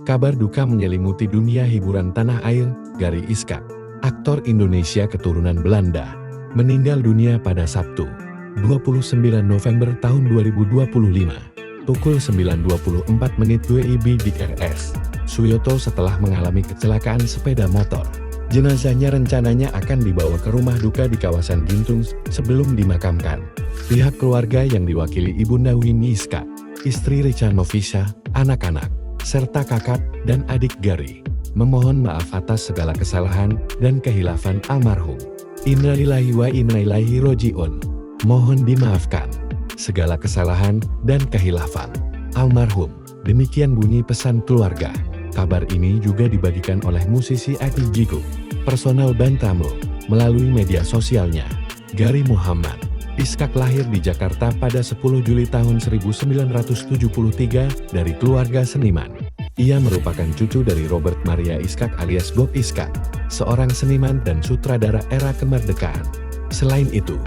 Kabar duka menyelimuti dunia hiburan tanah air. Gary Iskak, aktor Indonesia keturunan Belanda, meninggal dunia pada Sabtu, 29 November tahun 2025, pukul 9.24 WIB di RS Suyoto setelah mengalami kecelakaan sepeda motor. Jenazahnya rencananya akan dibawa ke rumah duka di kawasan Gintung sebelum dimakamkan. Pihak keluarga yang diwakili Ibunda Winnie Iskak, istri Richa Novisa, anak-anak, serta kakak dan adik Gary, memohon maaf atas segala kesalahan dan kehilafan almarhum. Innalillahi wa inna ilaihi roji'un. Mohon dimaafkan segala kesalahan dan kehilafan almarhum. Demikian bunyi pesan keluarga. Kabar ini juga dibagikan oleh musisi Ati Jigo, personal band Tamu, melalui media sosialnya. Gary Muhammad Iskak lahir di Jakarta pada 10 Juli tahun 1973 dari keluarga seniman. Ia merupakan cucu dari Robert Maria Iskak alias Bob Iskak, seorang seniman dan sutradara era kemerdekaan. Selain itu,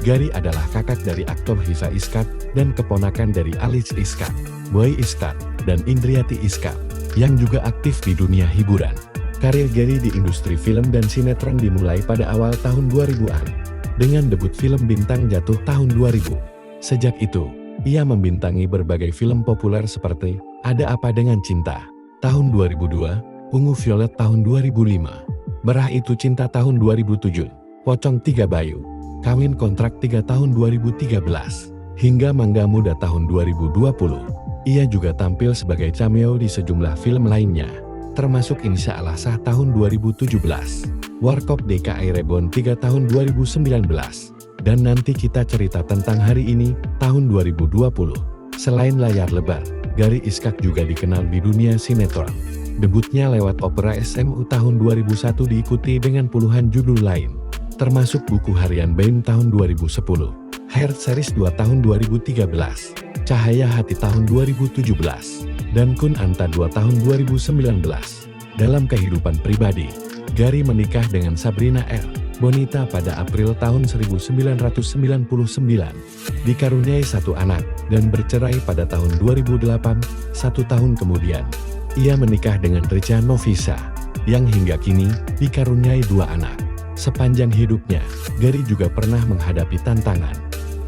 Gary adalah kakak dari aktor Hisa Iskak dan keponakan dari Alice Iskak, Boy Iskak, dan Indriati Iskak, yang juga aktif di dunia hiburan. Karir Gary di industri film dan sinetron dimulai pada awal tahun 2000-an, dengan debut film Bintang Jatuh tahun 2000. Sejak itu, ia membintangi berbagai film populer seperti Ada Apa Dengan Cinta tahun 2002, Ungu Violet tahun 2005, Merah Itu Cinta tahun 2007, Pocong Tiga Bayu, Kawin Kontrak 3 tahun 2013, hingga Mangga Muda tahun 2020. Ia juga tampil sebagai cameo di sejumlah film lainnya, termasuk Insya Allah Sah tahun 2017, Warkop DKI Reborn 3 tahun 2019, dan Nanti Kita Cerita Tentang Hari Ini tahun 2020. Selain layar lebar, Gary Iskak juga dikenal di dunia sinetron. Debutnya lewat opera SMU tahun 2001 diikuti dengan puluhan judul lain, termasuk Buku Harian BEM tahun 2010, Hair Series 2 tahun 2013, Cahaya Hati tahun 2017, dan Kun Anta 2 tahun 2019. Dalam kehidupan pribadi, Gary menikah dengan Sabrina R. Bonita pada April tahun 1999, dikaruniai satu anak, dan bercerai pada tahun 2008. 1 tahun kemudian, ia menikah dengan Richa Novisa, yang hingga kini dikaruniai 2 anak. Sepanjang hidupnya, Gary juga pernah menghadapi tantangan,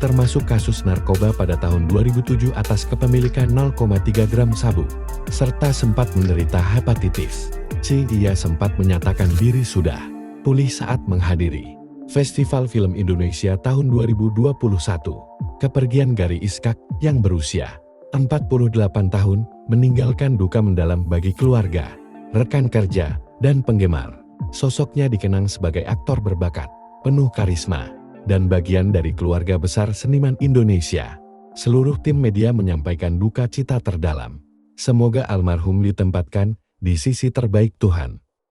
termasuk kasus narkoba pada tahun 2007 atas kepemilikan 0,3 gram sabu, serta sempat menderita hepatitis C. Ia sempat menyatakan diri sudah pulih saat menghadiri Festival Film Indonesia tahun 2021. Kepergian Gary Iskak yang berusia 48 tahun meninggalkan duka mendalam bagi keluarga, rekan kerja, dan penggemar. Sosoknya dikenang sebagai aktor berbakat, penuh karisma, dan bagian dari keluarga besar seniman Indonesia. Seluruh tim media menyampaikan duka cita terdalam. Semoga almarhum ditempatkan di sisi terbaik Tuhan.